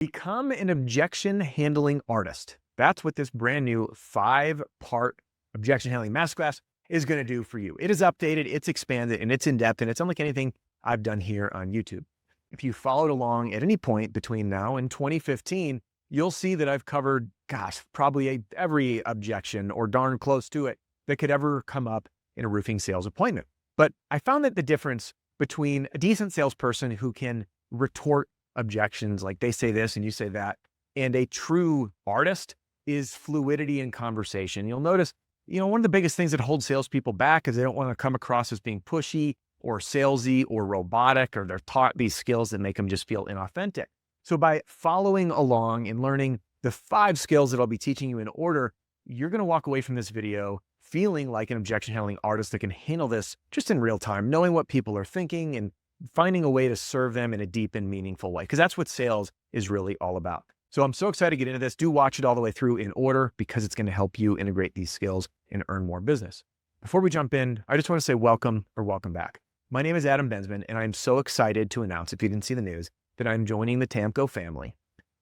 Become an objection handling artist. That's what this brand new 5-part objection handling masterclass is going to do for you. It is updated, it's expanded, and it's in depth, and it's unlike anything I've done here on YouTube. If you followed along at any point between now and 2015, you'll see that I've covered, probably every objection or darn close to it that could ever come up in a roofing sales appointment. But I found that the difference between a decent salesperson who can retort objections, like they say this and you say that, and a true artist is fluidity in conversation. You'll notice, one of the biggest things that holds salespeople back is they don't want to come across as being pushy or salesy or robotic, or they're taught these skills that make them just feel inauthentic. So by following along and learning the 5 skills that I'll be teaching you in order, you're going to walk away from this video feeling like an objection handling artist that can handle this just in real time, knowing what people are thinking and finding a way to serve them in a deep and meaningful way, because that's what sales is really all about. So I'm so excited to get into this. Do watch it all the way through in order, because it's going to help you integrate these skills and earn more business. Before we jump in, I just want to say welcome or welcome back. My name is Adam Bensman, and I'm so excited to announce, if you didn't see the news, that I'm joining the Tamco family.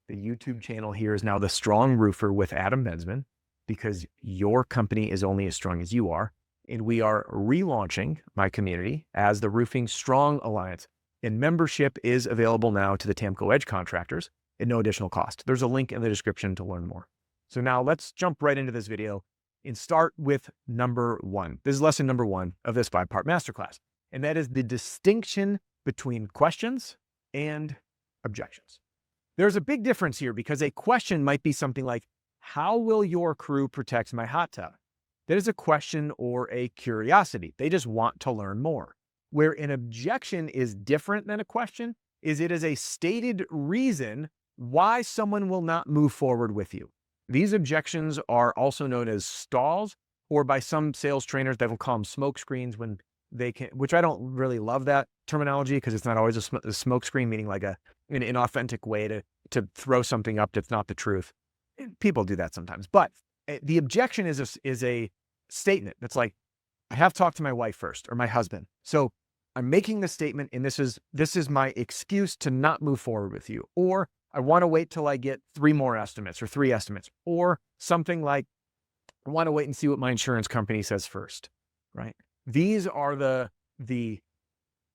The YouTube channel here is now The Strong Roofer with Adam Bensman, because your company is only as strong as you are. And we are relaunching my community as the Roofing Strong Alliance. And membership is available now to the Tamco Edge contractors at no additional cost. There's a link in the description to learn more. So now let's jump right into this video and start with number 1. This is lesson number 1 of this 5-part masterclass. And that is the distinction between questions and objections. There's a big difference here, because a question might be something like, how will your crew protect my hot tub? That is a question or a curiosity. They just want to learn more. Where an objection is different than a question is it is a stated reason why someone will not move forward with you. These objections are also known as stalls, or by some sales trainers, they will call them smoke screens, when they can, which I don't really love that terminology, because it's not always a smoke screen, meaning like an inauthentic way to throw something up that's not the truth. People do that sometimes, but the objection is a statement that's like, I have talked to my wife first, or my husband. So I'm making this statement, and this is my excuse to not move forward with you. Or I want to wait till I get 3 more estimates, or 3 estimates, or something like, I want to wait and see what my insurance company says first, right? These are the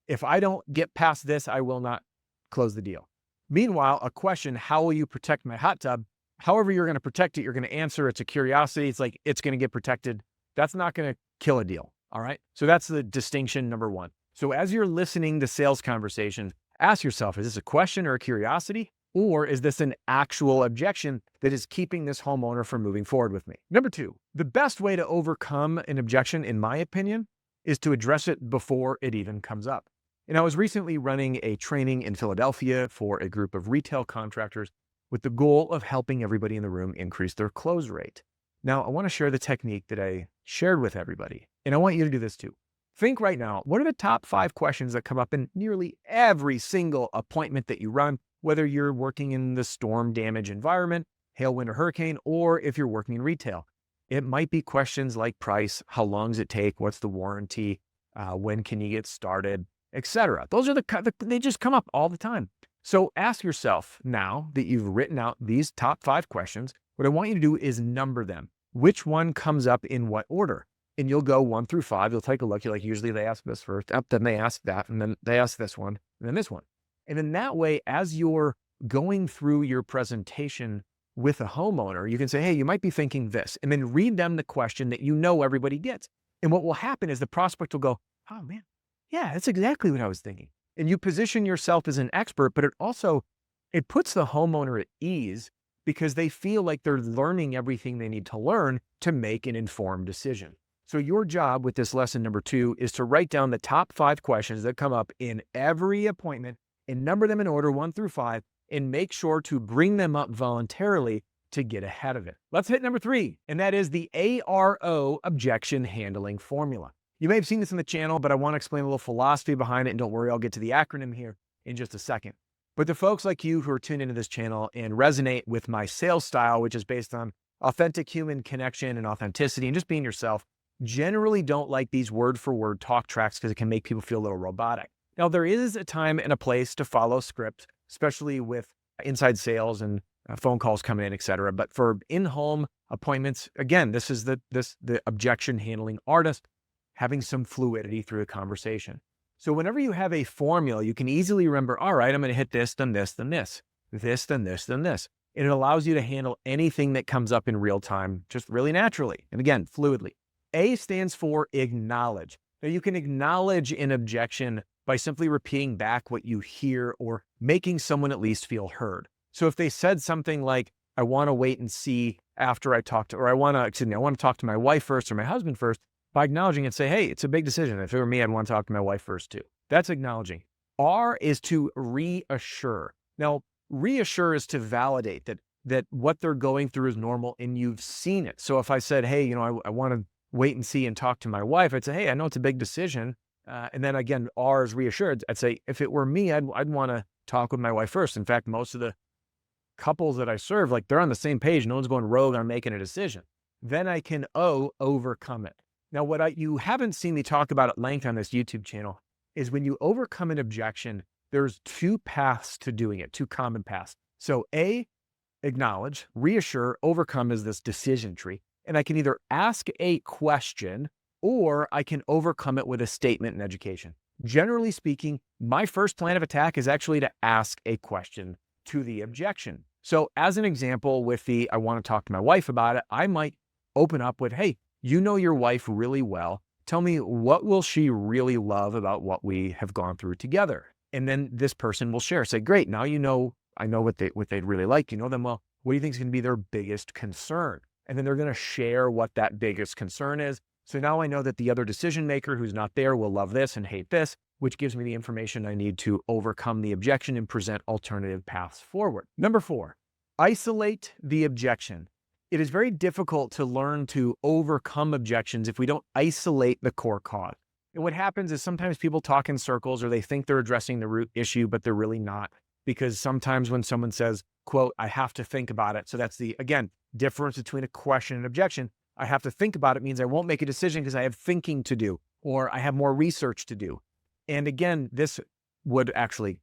if I don't get past this, I will not close the deal. Meanwhile, a question, how will you protect my hot tub? However you're going to protect it, you're going to answer. It's a curiosity. It's like, it's going to get protected. That's not going to kill a deal. All right. So that's the distinction number 1. So as you're listening to sales conversations, ask yourself, is this a question or a curiosity? Or is this an actual objection that is keeping this homeowner from moving forward with me? Number 2, the best way to overcome an objection, in my opinion, is to address it before it even comes up. And I was recently running a training in Philadelphia for a group of retail contractors with the goal of helping everybody in the room increase their close rate. Now, I want to share the technique that I shared with everybody, and I want you to do this too. Think right now, what are the top 5 questions that come up in nearly every single appointment that you run, whether you're working in the storm damage environment, hail, wind, or hurricane, or if you're working in retail? It might be questions like price, how long does it take, what's the warranty, when can you get started, etc. Those are they just come up all the time. So ask yourself, now that you've written out these top 5 questions, what I want you to do is number them. Which one comes up in what order? And you'll go 1 through 5. You'll take a look. You're like, usually they ask this first, then they ask that, and then they ask this one, and then this one. And then that way, as you're going through your presentation with a homeowner, you can say, hey, you might be thinking this, and then read them the question that everybody gets. And what will happen is the prospect will go, oh man, yeah, that's exactly what I was thinking. And you position yourself as an expert, but it puts the homeowner at ease, because they feel like they're learning everything they need to learn to make an informed decision. So your job with this lesson number 2 is to write down the top 5 questions that come up in every appointment and number them in order 1 through 5, and make sure to bring them up voluntarily to get ahead of it. Let's hit number 3, and that is the ARO objection handling formula. You may have seen this on the channel, but I want to explain a little philosophy behind it, and don't worry, I'll get to the acronym here in just a second. But the folks like you who are tuned into this channel and resonate with my sales style, which is based on authentic human connection and authenticity and just being yourself, generally don't like these word-for-word talk tracks, because it can make people feel a little robotic. Now, there is a time and a place to follow script, especially with inside sales and phone calls coming in, et cetera. But for in-home appointments, again, this is the objection handling artist, having some fluidity through a conversation. So whenever you have a formula, you can easily remember, all right, I'm going to hit this, then this, then this, this, then this, then this. And it allows you to handle anything that comes up in real time, just really naturally. And again, fluidly. A stands for acknowledge. Now you can acknowledge an objection by simply repeating back what you hear or making someone at least feel heard. So if they said something like, I want to wait and see after I talk to, or I want to talk to my wife first or my husband first, by acknowledging it, say, hey, it's a big decision. If it were me, I'd want to talk to my wife first too. That's acknowledging. R is to reassure. Now, reassure is to validate that what they're going through is normal and you've seen it. So if I said, hey, I want to wait and see and talk to my wife, I'd say, hey, I know it's a big decision. And then again, R is reassured. I'd say, if it were me, I'd want to talk with my wife first. In fact, most of the couples that I serve, like they're on the same page. No one's going rogue on making a decision. Then I can overcome it. Now, what you haven't seen me talk about at length on this YouTube channel is when you overcome an objection, there's two paths to doing it, two common paths. So A, acknowledge, reassure, overcome is this decision tree. And I can either ask a question or I can overcome it with a statement in education. Generally speaking, my first plan of attack is actually to ask a question to the objection. So as an example with I want to talk to my wife about it, I might open up with, hey, you know your wife really well. Tell me, what will she really love about what we have gone through together? And then this person will share, say, great, now I know what they'd really like. You know them well. What do you think is going to be their biggest concern? And then they're going to share what that biggest concern is. So now I know that the other decision maker who's not there will love this and hate this, which gives me the information I need to overcome the objection and present alternative paths forward. Number 4, isolate the objection. It is very difficult to learn to overcome objections if we don't isolate the core cause. And what happens is sometimes people talk in circles or they think they're addressing the root issue, but they're really not. Because sometimes when someone says, quote, I have to think about it. So that's the, again, difference between a question and objection. I have to think about it means I won't make a decision because I have thinking to do, or I have more research to do. And again, this would actually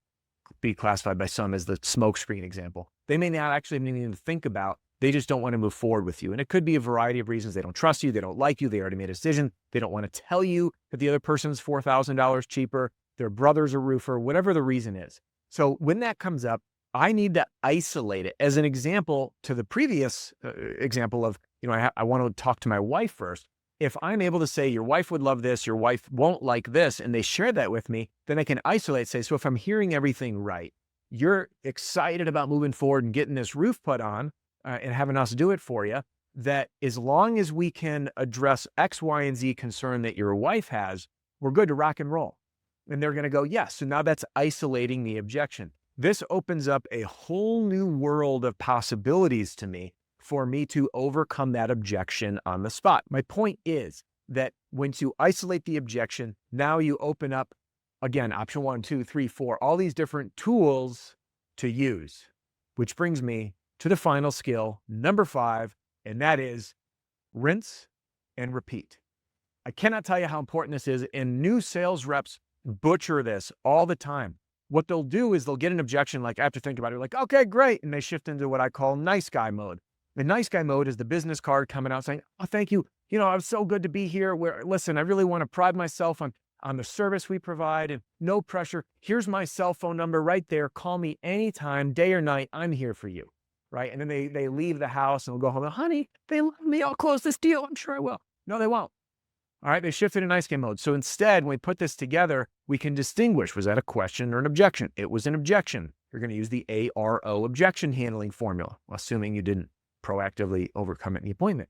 be classified by some as the smokescreen example. They may not actually need to think about, they just don't want to move forward with you. And it could be a variety of reasons. They don't trust you. They don't like you. They already made a decision. They don't want to tell you that the other person's $4,000 cheaper. Their brother's a roofer, whatever the reason is. So when that comes up, I need to isolate it. As an example to the previous example of, I want to talk to my wife first. If I'm able to say, your wife would love this, your wife won't like this, and they share that with me, then I can isolate, say, so if I'm hearing everything right, you're excited about moving forward and getting this roof put on and having us do it for you, that as long as we can address X, Y, and Z concern that your wife has, we're good to rock and roll. And they're going to go, yes. So now that's isolating the objection. This opens up a whole new world of possibilities to me for me to overcome that objection on the spot. My point is that once you isolate the objection, now you open up, again, option 1, 2, 3, 4, all these different tools to use, which brings me to the final skill, number 5, and that is rinse and repeat. I cannot tell you how important this is, and new sales reps butcher this all the time. What they'll do is they'll get an objection, like, I have to think about it, like, okay, great, and they shift into what I call nice guy mode. The nice guy mode is the business card coming out saying, oh, thank you. I'm so good to be here. Listen, I really want to pride myself on the service we provide and no pressure. Here's my cell phone number right there. Call me anytime, day or night. I'm here for you, right? And then they leave the house and they'll go home. Honey, they love me. I'll close this deal. I'm sure I will. No, they won't. All right, they shifted to nice guy mode. So instead, when we put this together, we can distinguish, was that a question or an objection? It was an objection. You're going to use the ARO objection handling formula, assuming you didn't proactively overcome it in the appointment.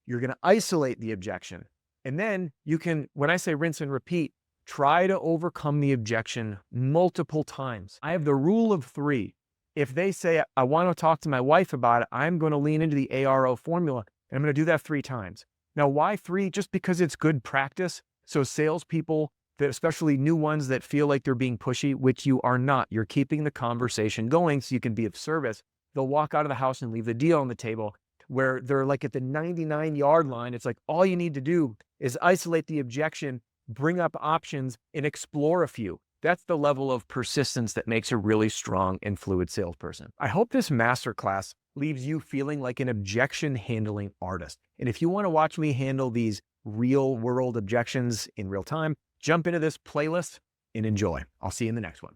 You're going to isolate the objection. And then you can, when I say rinse and repeat, try to overcome the objection multiple times. I have the rule of 3. If they say, I want to talk to my wife about it, I'm going to lean into the ARO formula, and I'm going to do that 3 times. Now, why 3? Just because it's good practice. So salespeople, especially new ones that feel like they're being pushy, which you are not, you're keeping the conversation going so you can be of service. They'll walk out of the house and leave the deal on the table where they're like at the 99-yard line. It's like all you need to do is isolate the objection, bring up options, and explore a few. That's the level of persistence that makes a really strong and fluid salesperson. I hope this masterclass leaves you feeling like an objection handling artist. And if you want to watch me handle these real world objections in real time, jump into this playlist and enjoy. I'll see you in the next one.